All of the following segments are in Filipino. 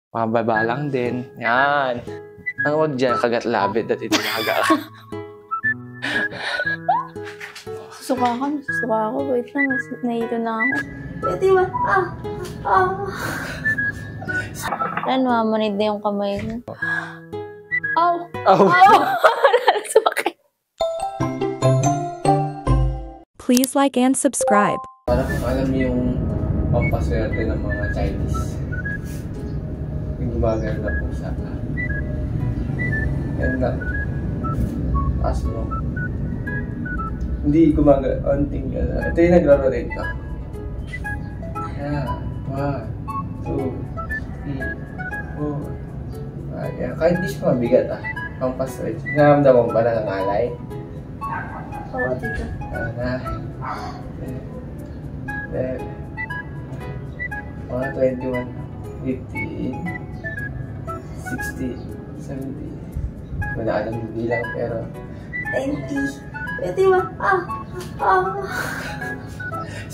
Mababa lang din. Yan. Ang wag dyan, kagat labid at itinaga. Susuka ako. Wait lang, nahilo na ako. Pwede ba? Namamanid na yung kamay mo. Sumakit. Please like and subscribe. Parang alam niyo yung pampaswerte ng mga Chinese. Yung gumagano na pusa. Yan lang. Taas mo. Hindi gumagano. Onting gano'n. Ito yung nagro-rotate ka. Yan. 1, 2, 3, 4. Yan. Kahit di siya mabigat pampaswerte. Naramdaman mo ba nangangalay? Oo, dito. Mga 21, 15, 16, 17. Wala alam yung bilang pero 20. Pwede ba?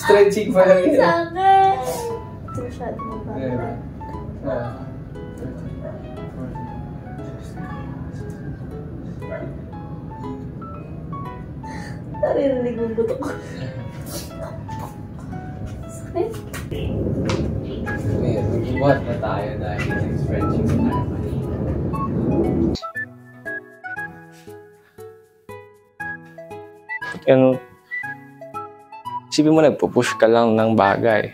stretching pa lang yun. Sa akin. Ito masyado mabagal. Naririnig mo buto ko. Sakit. Ngayon, mag-iwat na tayo dahil stretching na tayo kanina. Ano, isipin mo nagpo-push ka lang ng bagay.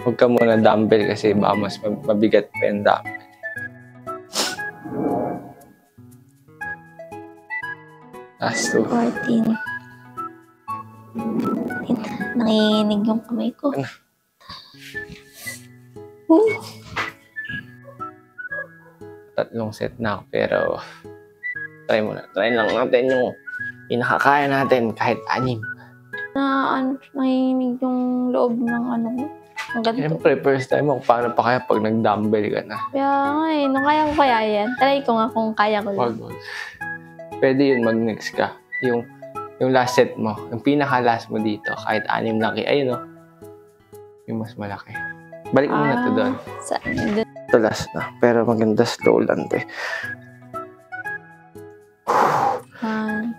Huwag ka muna dumbbell kasi baka mas mabigat pa yung dumbbell. Last 2. 14. Nanginginig yung kamay ko. Ano? Tatlong set na ako pero try lang natin yung pinakakaya natin kahit 6. Nanginginig yung loob ng ano ko. Ang ganito. Siyempre, first time mo, paano pa kaya pag nag-dumbbell ka na? Kaya nga nung kaya ko kaya yan. Try ko nga kung kaya ko lang. Wag. Pwede yun, mag-next ka. Yung last set mo, yung pinaka-last mo dito, kahit 6 laki, ayun o. Yung mas malaki. Balik mo na to doon. Saan? Ito last na. Pero maganda slow lang to eh. 1,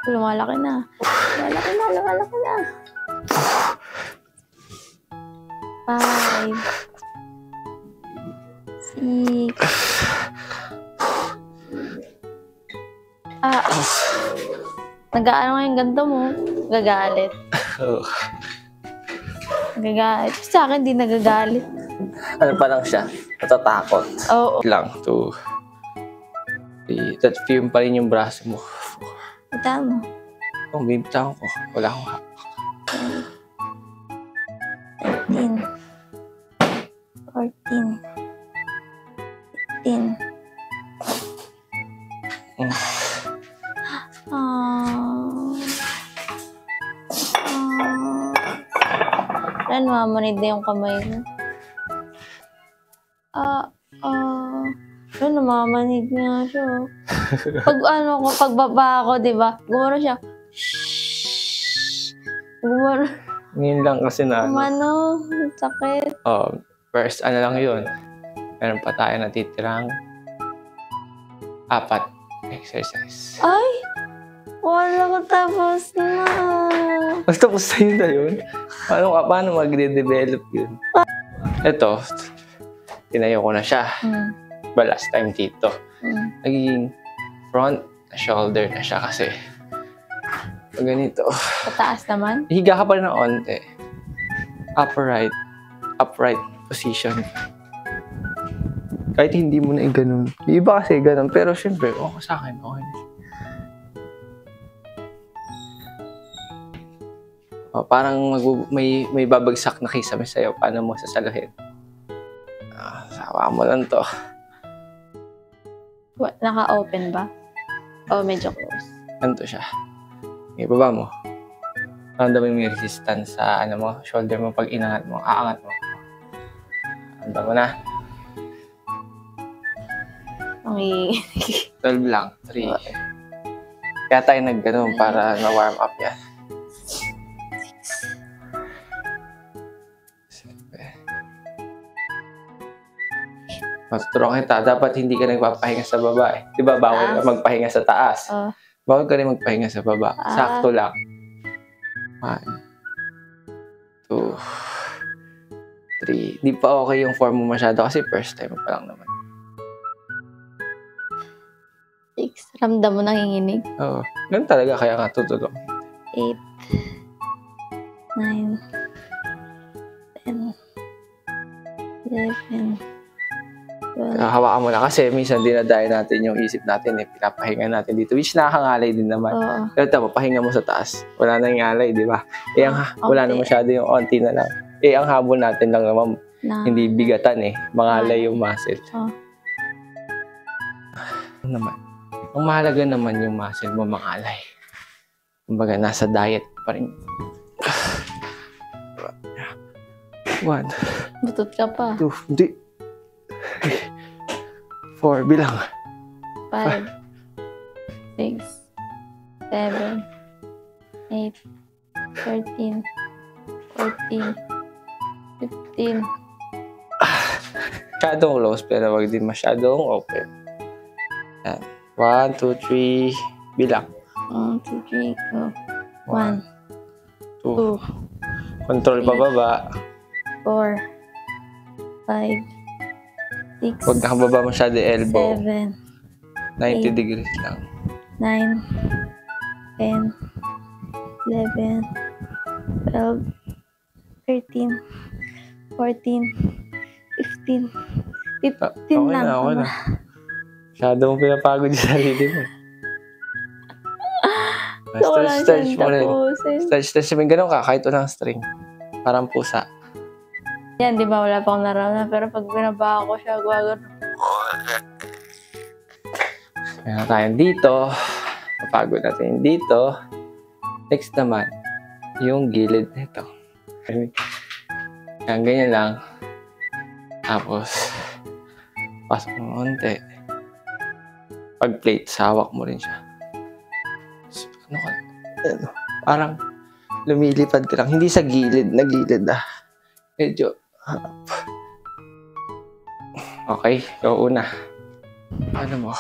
2, lumalaki na. Lumalaki na. 5, 6. Nag-aano nga yung ganito mo. Gagalit. Nagagalit. Sa akin, di nagagalit. Ano pa lang siya? Natatakot. Oo. Lang. 2, 3. That firm pa rin yung braso mo. Ita mo. Kung bibitaw ko, wala akong hapak. 13. 14. 15. Namamanid na yung kamay mo. Namamanid nga siya. Pagbaba ako, di ba? Gumano siya. Gumano. Ngayon lang kasi na Gumano. Sakit. First, lang yun. Meron pa tayo natitirang 4 exercise. Ay! Wala ko tapos na. Mas tapos na yun. Paano magde-develop yun? Ito, tinayo ko na siya. But last time dito, nagiging front shoulder na siya kasi ganito. Pataas naman? Higa ka pa rin ng onte. Upright position. Kahit hindi mo na ganun. Yung iba kasi ganun. Pero syempre, okay sa akin. Okay na. Parang may babagsak na kisame sa'yo. Paano mo sasaluhin? Sawa mo lang to. Naka-open ba? O medyo close? Ganito siya. Ibaba mo. Ramdaman mo yung resistance sa shoulder mo pag inangat mo. Aangat mo. Ramdaman mo na. 12 lang. 3. Kaya tayo nag-ganun para na-warm up yan. Matuturuan kita. Dapat hindi ka nagpapahinga sa baba eh. Di ba, bawal ka magpahinga sa taas. Bawal ka rin magpahinga sa baba. Sakto lang. 1, 2, 3. Di pa okay yung form mo masyado kasi first time pa lang naman. 6. Ramdam mo nanginginig. Oo. Ganun talaga, kaya nga tutulong. 8, 9, 10, 11, 12. Hawakan mo na kasi minsan dinadayo natin yung isip natin eh. Pinapahinga natin dito. Which nakakangalay din naman. Pero tama, pahinga mo sa taas. Wala nang ngalay, di ba? Eh, wala na masyado yung onti na lang. Eh, ang habol natin lang naman, hindi bigatan eh. Mangalay yung muscle. Ano naman? Ang mahalaga naman yung muscle mo mangalay. Kumbaga, nasa diet pa rin. 1. Butot ka pa. 2. Hindi. 4. Bilang. 5, 6, 7, 8, 13, 14, 15. Masyadong close pero wag din masyadong open. Yan. 1, 2, 3. Bilang. 1, 2, 3, go. 1, 2. Control pababa. 4, 5, 6, Huwag nakababa masyado elbow. 7, 90 degrees lang. 9, 10, 11, 12, 13, 14, 15, 15 Okay lang. na, okay na. Masyado mong pinapagod yung sarili mo. Stretch mo rin. Stretch mo. Ganun ka, kahit walang string. Parang pusa. Yan, di ba wala pa akong nararamdaman. Pero pag binaba ko siya, gawagano. Meron tayo dito. Mapagod natin dito. Next naman, yung gilid nito. Yan, ganyan lang. Tapos, pasok mo konti. Pag plate, sawak mo rin siya. So, ano ka? Ano, parang lumilipad ka lang. Hindi sa gilid, na gilid Medyo harap. Okay, ikaw una. Ano mo?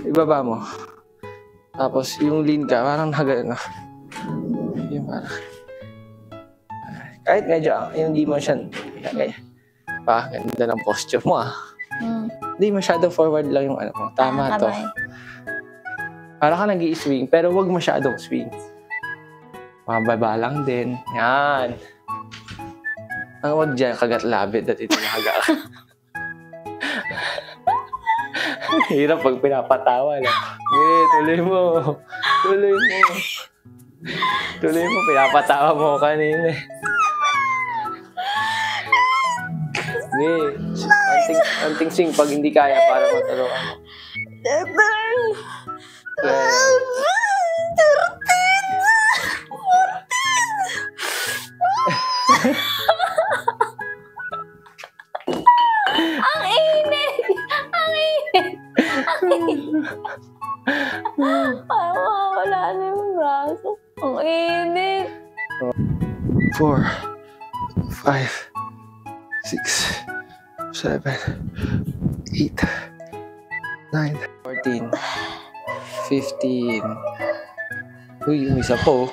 Ibaba mo. Tapos, yung lean ka, parang nagano. Yung parang... Kahit medyo, hindi mo siya... Ganda ng posture mo Hindi masyadong forward lang yung ano mo. Tama to. Para ka nag-i-swing, pero wag masyadong swing. Mababa lang din. Yan. Ang wag dyan, kagat labit at ito nahaga. Hirap pag pinapatawa lang. Tuloy mo. Tuloy mo. Tuloy mo, pinapatawa mo kanina. Anting swing pag hindi kaya para matulungan mo. 13. Ang init! Ang init! Ang init! Parang mawawala na yung braso. Ang init! 4, 5, 6, 7, 8, 9, 14, 15. Uy, may isa po.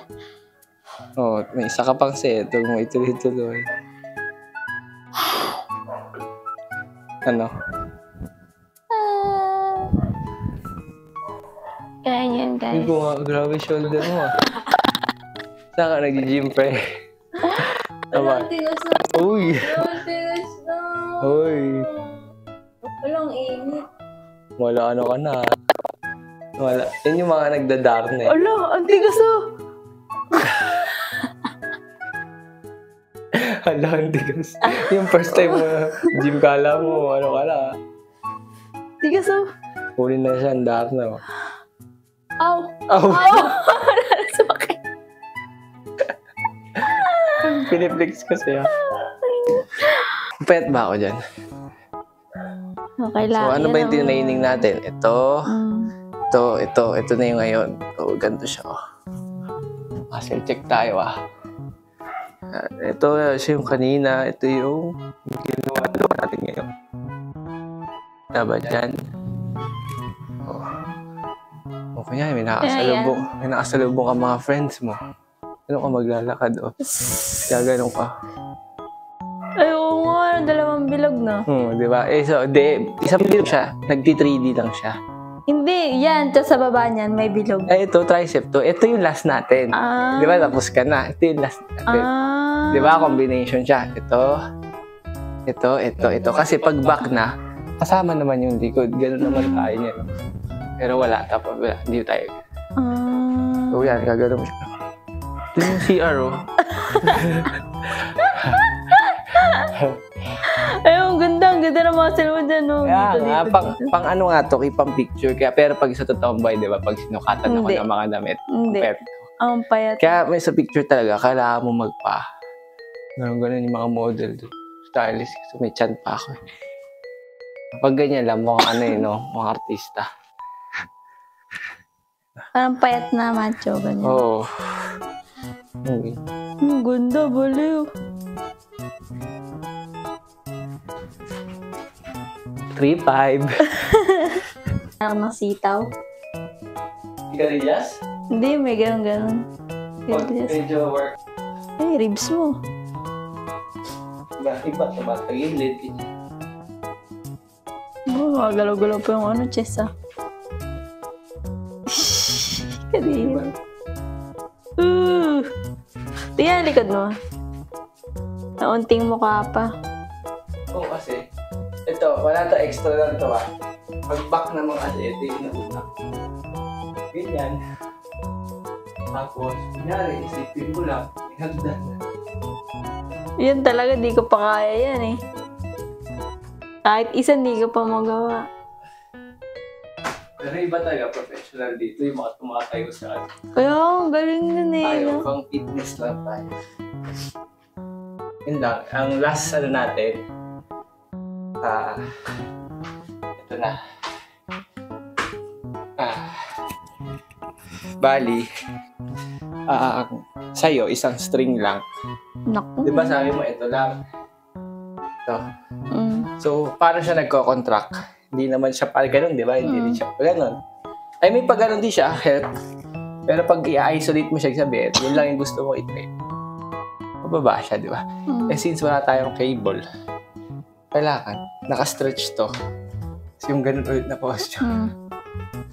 Oh, may isa ka pang set. Huwag mo ituloy-tuloy. Ano? Ganyan, guys. Hindi ko nga, grabe shoulder mo Saan ka nag-gym, pre? Tama. Uy! Uy! Walang init. Wala ano ka na. Wala. Yan yung mga nagdadar na Ala, ang tigas Hala, ang tigas. Yung first time mo gym kala mo, ano ka na. Tigas Huli na siya, ang dar na. Ow! Ow! Sumakit. Piniflex kasi Pet ba ako dyan? Okay lang. So, ano ba yung tinaining natin? Ito, ito na yung ngayon. So, ganito siya. Muscle check tayo Ito siya yung kanina. Ito yung ginawa natin ngayon. Dapat dyan. O kanya, may nakasalubong ka mga friends mo. Ano ka maglalakad, o? Kaya ganun ka. Ay, oo nga, 2 bilog na. Di ba? Isang bilog siya. Nagti-3D lang siya. Hindi, yan. Tapos sa baba niyan, may bilog. Ito, tricep to. Ito yung last natin. Di ba? Tapos ka na. Ito yung last natin. Di ba? Combination siya. Ito. Kasi pag back na, kasama naman yung likod. Ganun naman tayo niya. Pero wala. Tapos wala. Hindi tayo. So yan, gagano'n mo siya. Ito yung CR, oh. Ay, ang ganda ng muscle mo dyan, no? Kaya nga, pang ano nga to, pang picture. Kaya, pero pag sa totoong buhay, di ba, pag sinukatan ako ng mga damit, hindi. Ang payat. Kaya may sa picture talaga, kailangan mo magpa. Ganun yung mga model, stylist. So, may chan pa ako. Pag ganyan lang, mukhang mga artista. Parang payat na macho, ganyan. Oo. Okay. Ang ganda, baliw. 3-5. Anak ng sitaw. Sigarilyas? Hindi, may ganun. Medyo work. Ay, ribs mo. Iba, tagilid. Galaw-galaw pa yung chest, ah. Kadiri. Tingnan likod mo. Naunting mukha pa. Oo, kasi ito, wala to extra lang to, ah. Pag back naman kasi, ito yung nauna. Ganyan. Tapos, kunyari, isipin mo lang, hagdan. Yan talaga, di ko pa kaya yan, eh. Kahit isa, di ko pa magawa. Pero iba talaga, professional dito, yung mga tumatayo sa atin. Kaya, ang galing nun, eh. Tayo, pang fitness lang tayo. Yun lang, ang last natin, ito na. Bali, sa'yo, isang string lang. Naku. Diba sabi mo, ito lang. Ito. So, paano siya nagko-contract? Hindi naman siya parang ganun, di ba? Hindi rin siya ganun. Ay, may pag ganun din siya, help. Pero pag i-isolate mo siya, sabihin, yun lang yung gusto mo i-train. Mababa siya, di ba? Eh, since wala tayong cable, kailangan, naka-stretch to. So, yung ganun ulit na posture.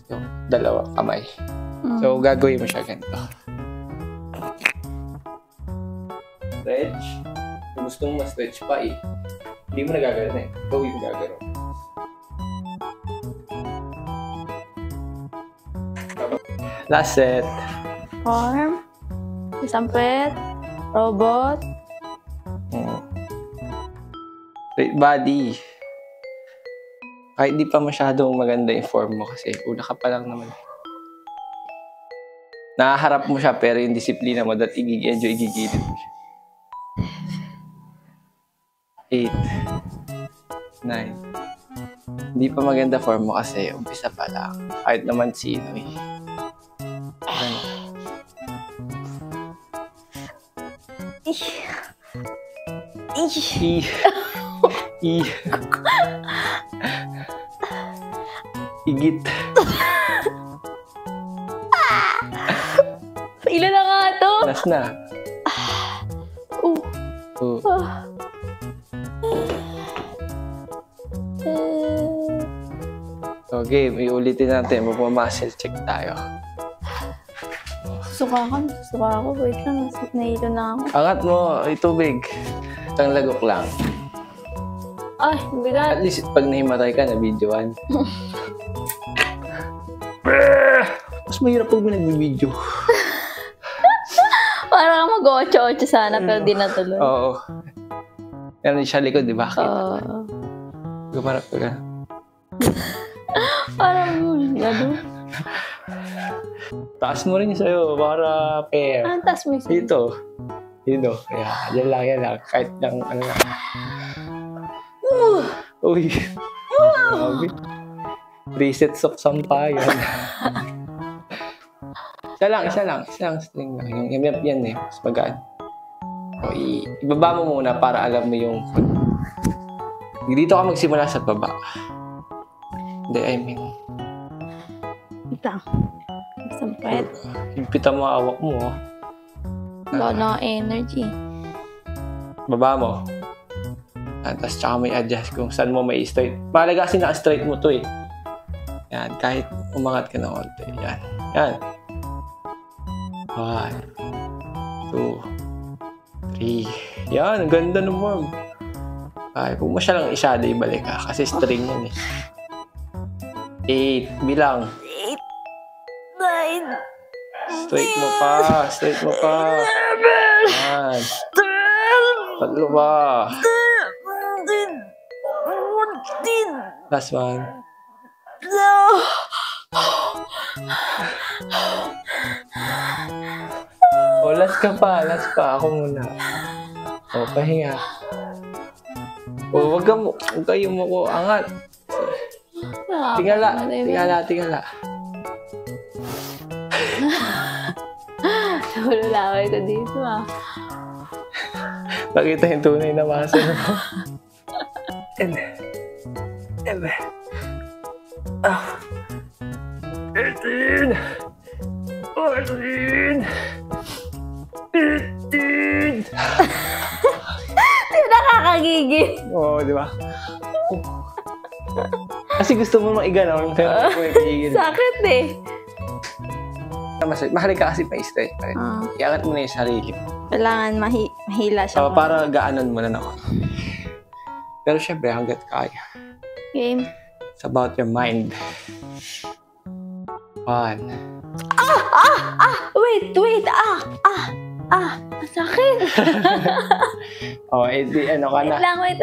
Yung dalawang kamay. So, gagawin mo siya ganito. Stretch. Kung gusto mo ma-stretch pa hindi mo nagagano eh. Gawin mo gagano. Last set. Arm. Isang pet. Robot. Straight body. Kahit di pa masyadong maganda yung form mo kasi una ka pa lang naman. Nakaharap mo siya pero yung disiplina mo that igigilid mo siya. 8, 9. Hindi pa maganda form mo kasi umpisa pa lang. Kahit naman sino eh. Igit. Ilan na nga to? Last na. So game, iulitin natin. Magmamuscle check tayo. Suka ako. Wait lang, nahilo na ako. Angat mo, tubig. Isang lagok lang. Ay, bigat. At least pag nahimatay ka, na-videoan. Mas mahirap pag nagbibideo. Parang mag-8-8 sana, pero di natuloy. Oo. Meron siya likod, di ba? Oo. Gumarap ka. Parang gado. Taas mo rin sa'yo para pair. Taas mo sa'yo? Dito. Yan lang. Kahit lang, ano lang. Uy. Grabe. 3 sets of sampayan. Isa lang. String lang. Yung MF yan eh. Mas magaan. O, ibaba mo muna para alam mo yung... Dito ka magsimula sa baba. Hindi, I mean, Ito. Sampet. higpitan mo awak mo. Oh. Wala na energy. Baba mo. Tapos tsaka may adjust kung saan mo may straight. Mahalaga kasi naka-straight mo to eh. Yan, kahit umangat ka ng konti. Yan. Yan. 1, 2, 3. Yan, ang ganda naman. Ay, kung mo siya lang i-shadow, ibalik ka. Kasi string yan eh. 8. Bilang. 8, 9. Straight mo pa. Straight mo pa. Yan. 3 ba? Last one. Oh, last ka pa. Last pa. Ako muna. Oh, pahinga. Oh, wag kayong mo ko angat. Tingala. Tingala. Tingala. Wala ako ito dito ah. Pakita yung tunay na muscle mo. Ah. 13. 14. 15. Nakakagigil. Oo, di ba? Kasi gusto mo mang iganaw, pero hindi ko ipigil. Sakit eh. Mahalaga kasi pa straight pa rin. Iangat mo na yung sarili. Kailangan mahila siya. Para gaanan mo na naman. Pero syempre, hanggat kaya. Game. It's about your mind. 1. Wait. Sakit. Oh, edi ano ka na. Wait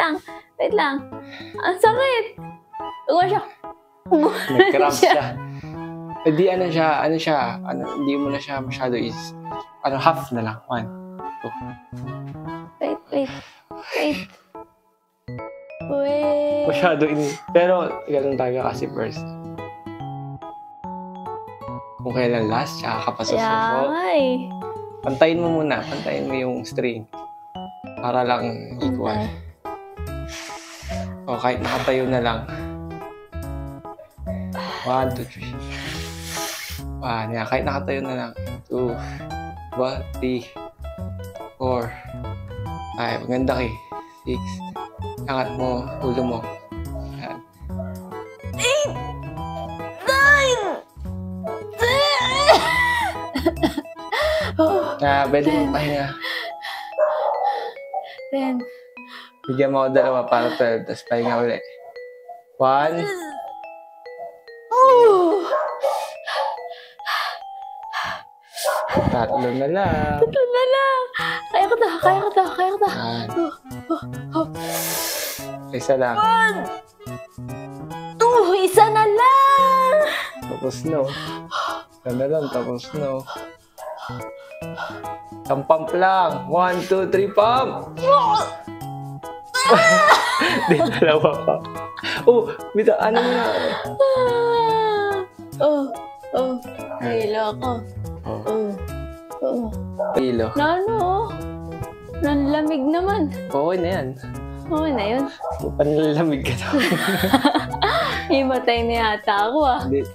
lang. Ang sakit. Huwag siya. Nag-cramp siya. Edi ano siya, hindi mo na siya masyado half na lang. 1, 2. Wait. Masyado pero, ganun talaga kasi first. Kung kailan last, tsaka kapasusunod. Yay. Pantayin mo muna. Pantayin mo yung string. Para lang equal. O, kahit nakatayo na lang. 1, 2, 3. 1, yan. Kahit nakatayo na lang. 2, 3, 4, 5. Maganda kay. 6. Angat mo. Ulo mo. Yan. 8, 9, 10. Pwede mo pahinga. 10. Bigyan mo ako dalawa para 12. Tapos pahinga ulit. 1. Tatlo na lang. Kaya ko to. Yan. Isa lang. 1, 2, isa na lang. Tapos no. Isa na lang. Tapos no. Isang pump lang. 1, 2, 3, pump! Di, dalawa pa. Oh, bita, ano mo na? Hilo ako. Hilo. Nanlamig naman. Okay na yan. Okay na yun. Panlalamig ka na. Himatay na yata ako ah. Hindi.